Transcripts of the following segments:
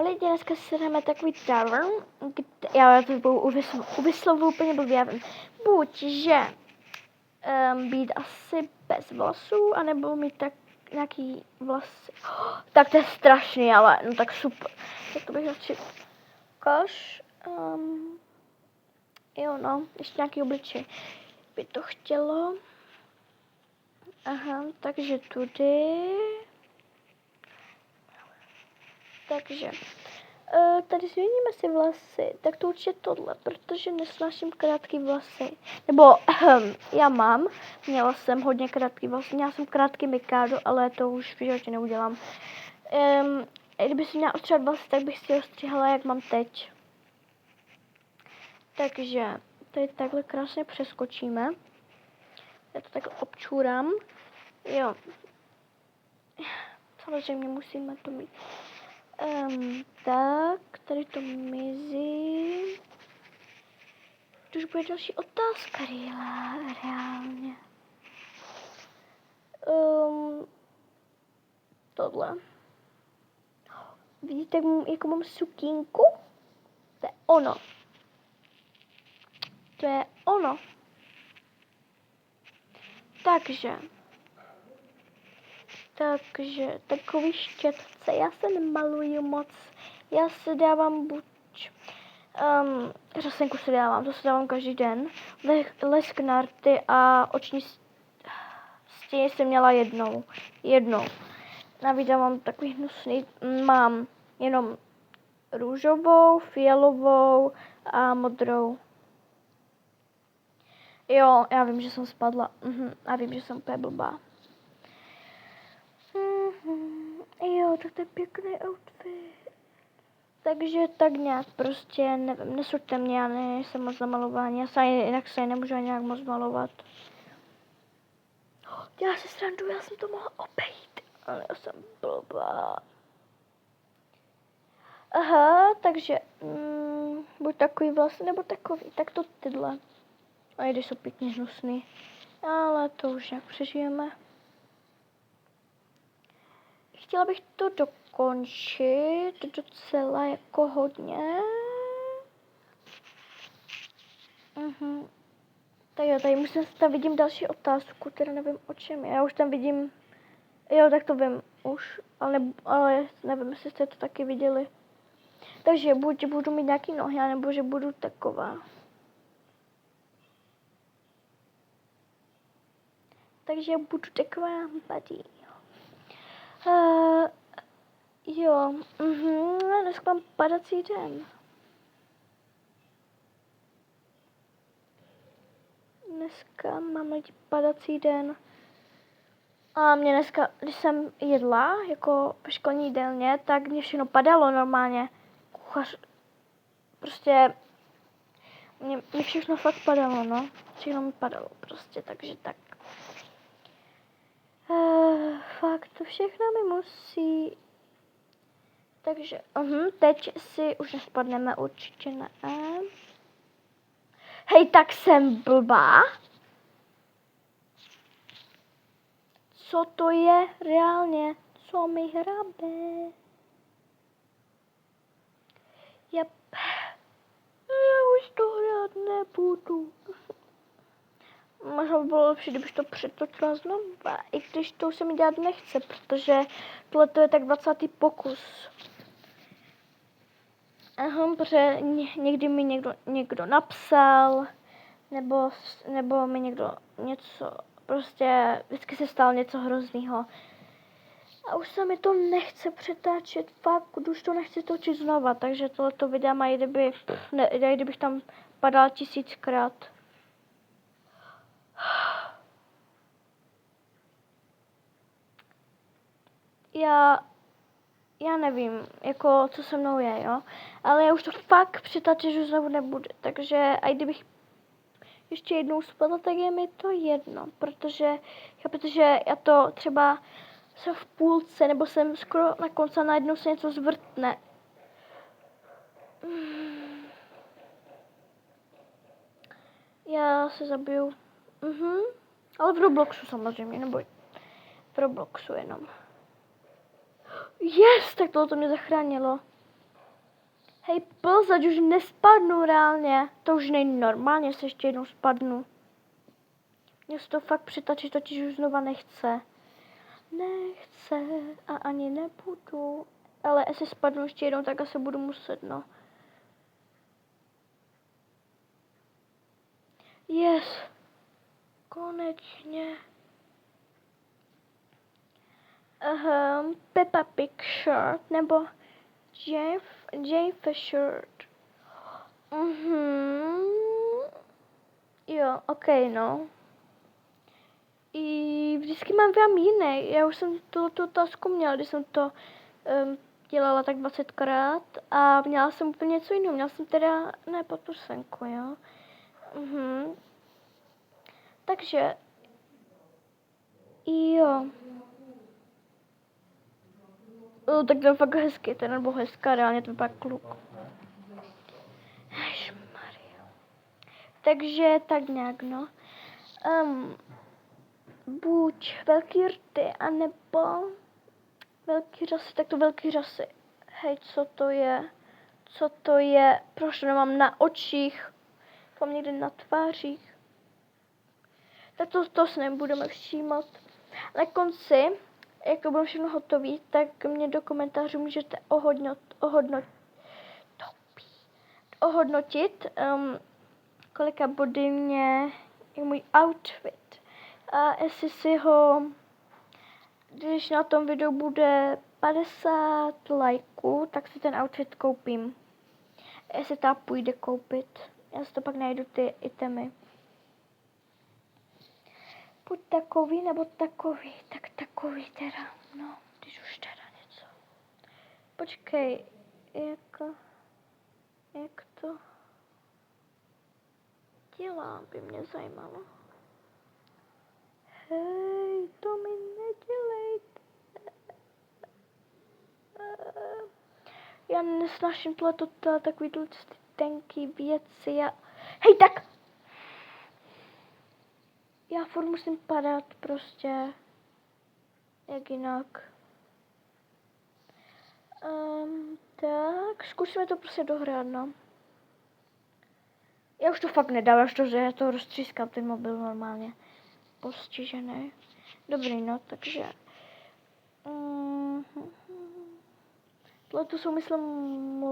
Lidi, dneska si jdeme takový tavern, já to vyslovuju úplně blbě, buď, že být asi bez vlasů, anebo mít tak nějaký vlasy. Tak to je strašný, ale no tak super. Tak to bych radši ukáž. Jo no, ještě nějaký obličej by to chtělo. Aha, takže tudy. Takže tady změníme si vlasy, tak to určitě tohle, protože nesnáším krátký vlasy. Nebo měla jsem hodně krátký vlasy, měla jsem krátký mikádo, ale to už v životě neudělám. Kdyby si měla ostříhat vlasy, tak bych si je ostříhala, jak mám teď. Takže tady takhle krásně přeskočíme. Já to takhle občůrám. Jo. Samozřejmě musíme to mít. Tak, tady to mizí. To už bude další otázka, reálně. Tohle. Vidíte, jako mám sukínku? To je ono. To je ono. Takže takový štětce. Já se nemaluju moc. Já si dávám buď řasenku si dávám, to si dávám každý den. Lesk na rty a oční stěny jsem měla jednou. Navíc mám takový hnusný, mám jenom růžovou, fialovou a modrou. Jo, já vím, že jsem spadla. Já vím, že jsem úplně blbá. Jo, tak to je pěkný outfit. Takže tak nějak prostě, nevím, nesuďte mě, já nejsem moc na malování, jinak se nemůžu ani nějak moc malovat. Já se srandu, já jsem to mohla obejít, ale já jsem blbá. Aha, takže buď takový vlastně, nebo takový, tak to tyhle. A i když jsou pěkně hnusný, ale to už nějak přežijeme. Chtěla bych to dokončit docela jako hodně. Tak jo, tady tam vidím další otázku, teda nevím o čem je. Já už tam vidím, jo, tak to vím už, ale nevím, jestli jste to taky viděli. Takže buď budu mít nějaký nohy, nebo že budu taková. Takže budu taková body. Jo, dneska mám padací den. Dneska mám lidi padací den. A mě dneska, když jsem jedla, jako ve školní jídelně, tak mě všechno padalo normálně. Kuchař, prostě, mě všechno fakt padalo, no. Všechno mi padalo prostě, takže tak. Fakt to všechno mi musí. Takže, teď si už nespadneme, určitě ne. Hej, tak jsem blbá. Co to je reálně? Co mi hrabe? Já už to hrát nebudu. Možná by bylo lepší, kdybych to přetočila znovu. I když to už se mi dělat nechce, protože tohle je tak 20. pokus. Protože někdy mi někdo napsal, nebo mi někdo něco, prostě vždycky se stalo něco hroznýho. A už se mi to nechce přetáčet, fakt, už to nechci točit znova, takže tohleto videa mají, kdybych tam padal 1000krát. Já nevím, jako co se mnou je, jo, ale já už to fakt přetáčet už znovu nebude, takže a kdybych ještě jednou spadla, tak je mi to jedno, protože já to třeba jsem v půlce, nebo jsem skoro na konci a najednou se něco zvrtne. Já se zabiju. Ale v Robloxu samozřejmě, neboj. V Robloxu jenom. Yes, tak tohle to mě zachránilo. Hej, pozor, už nespadnu reálně. To už není normálně, se ještě jednou spadnu. Mě se to fakt přitačit, totiž už znova nechce. Nechce a ani nebudu. Ale jestli spadnu ještě jednou, tak asi budu muset, no. Yes. Konečně. Peppa Pig shirt, nebo Jane shirt. Jo, ok, no. I vždycky mám vám jiný. Já už jsem tu otázku měla, když jsem to dělala tak 20krát a měla jsem úplně něco jiného. Měla jsem teda, ne, patusenku, jo. Takže, jo. Tak to je fakt hezký, ten nebo hezká, reálně to vypadá kluk. Ježmaria. Takže tak nějak, no. Buď velký rty, anebo velký řasy, tak to velký řasy. Hej, co to je? Co to je? Proč to nemám na očích? Mám někde na tvářích. Tak to si nebudeme všímat. Na konci, jak to bude všechno hotový, tak mě do komentářů můžete ohodnotit, kolika body mě je můj outfit. A jestli si ho, když na tom videu bude 50 lajků, tak si ten outfit koupím. Jestli ta půjde koupit. Já si to pak najdu ty itemy. Buď takový, nebo takový. Tak takový teda. No, když už teda něco. Počkej, jak to dělám, by mě zajímalo. Hej, to mi nedělejte. Já nesnáším takový tenký věci. Hej, tak! Já furt musím padat prostě. Jak jinak. Tak, zkusíme to prostě dohrát, no. Já už to fakt nedám, až to, že já to roztřískám ten mobil normálně. Postižený. Dobrý, no, takže. Tohle to jsou, myslím,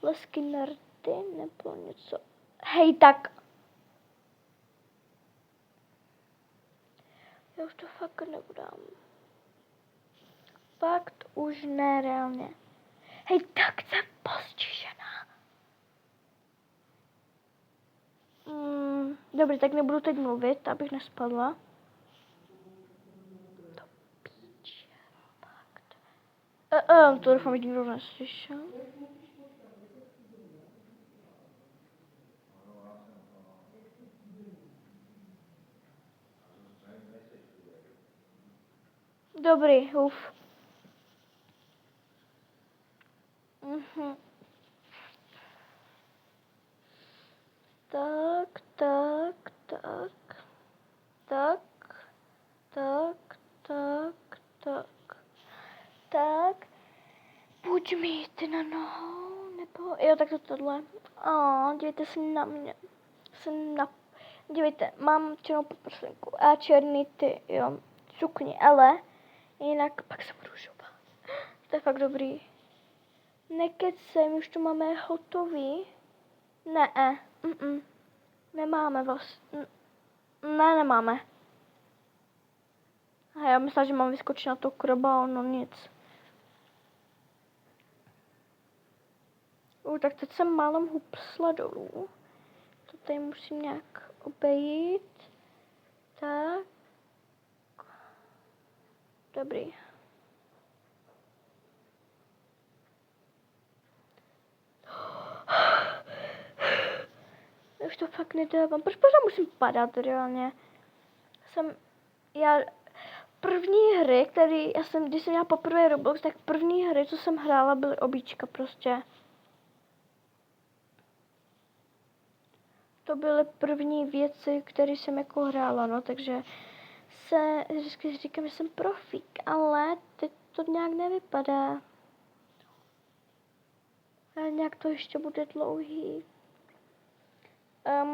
lesky nerdy, nebo něco. Hej, tak. Já už to fakt nebudám. Fakt už ne, reálně. Hej, tak jsem postižená. Dobrý, tak nebudu teď mluvit, abych nespadla. To píče, fakt. To doufám, že nikdo neslyšel. Dobrý, uf. Tak. Buď mít na nohou, nebo... Jo, tak to tohle. Dívejte se na mě. Dívejte, mám černou podprsenku a černý ty, jo, sukni, ale jinak pak jsem růžová. To je fakt dobrý. Nekecem, už to máme hotový. Ne, nemáme vlastně. Ne, nemáme. A já myslela, že mám vyskočit na to kroba, no nic. Tak teď jsem málem hupsla dolů. To tady musím nějak obejít. Tak. Dobrý. Už to fakt nedávám. Proč pořád musím padat reálně? První hry, když jsem měla poprvé Roblox, tak první hry, co jsem hrála, byly obíčka prostě. To byly první věci, které jsem jako hrála, no, takže se vždycky říkám, že jsem profík, ale teď to nějak nevypadá. Ale nějak to ještě bude dlouhý.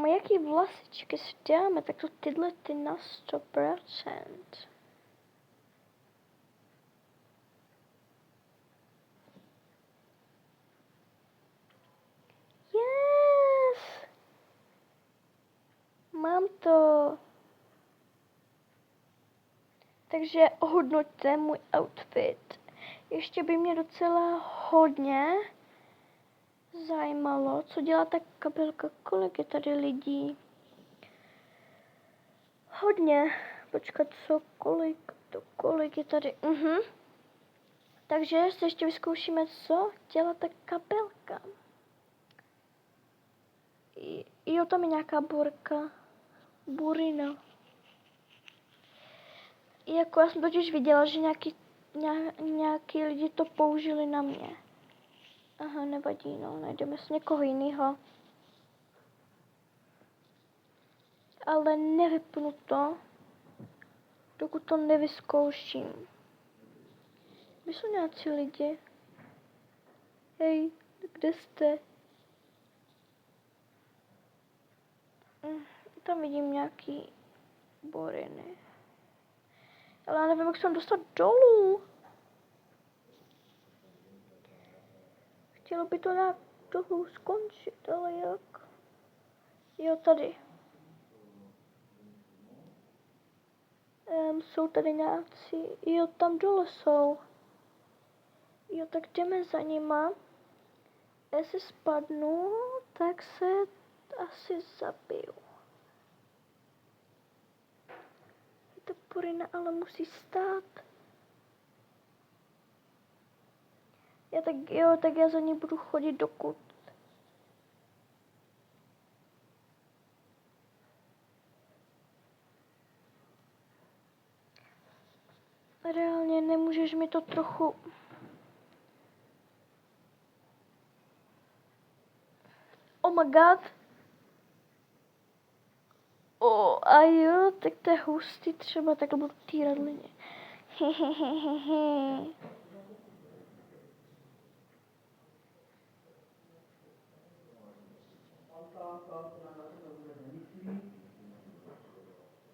Jaký vlasičky si dáme? Tak to tyhle ty na 100%. Yes! Mám to. Takže ohodnoťte můj outfit. Ještě by mě docela hodně zajímalo, co dělá ta kabelka, kolik je tady lidí. Hodně. Počkat, kolik je tady. Takže si ještě vyzkoušíme, co dělá ta kabelka. Jo, tam je nějaká burka. Burina. Jako já jsem totiž viděla, že nějaký lidi to použili na mě. Aha, nevadí, no, najdeme si někoho jiného. Ale nevypnu to, dokud to nevyzkouším. Kde jsou nějací lidi? Hej, kde jste? Tam vidím nějaký boriny. Ale já nevím, jak se tam dostat dolů. Chtělo by to nějak dolů skončit, ale jak? Jo, tady. Jsou tady nějací. Jo, tam dole jsou. Jo, tak jdeme za nima. Jestli spadnu, tak se asi zabiju. Ta porina ale musí stát. Tak já za ní budu chodit dokud. Reálně nemůžeš mi to trochu... Oh my god. A jo, tak to je hustý třeba, tak budu té radlině.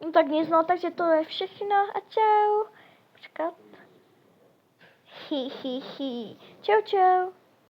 No tak nic, no, takže to je všechno a čau. Počkat. Čau, čau.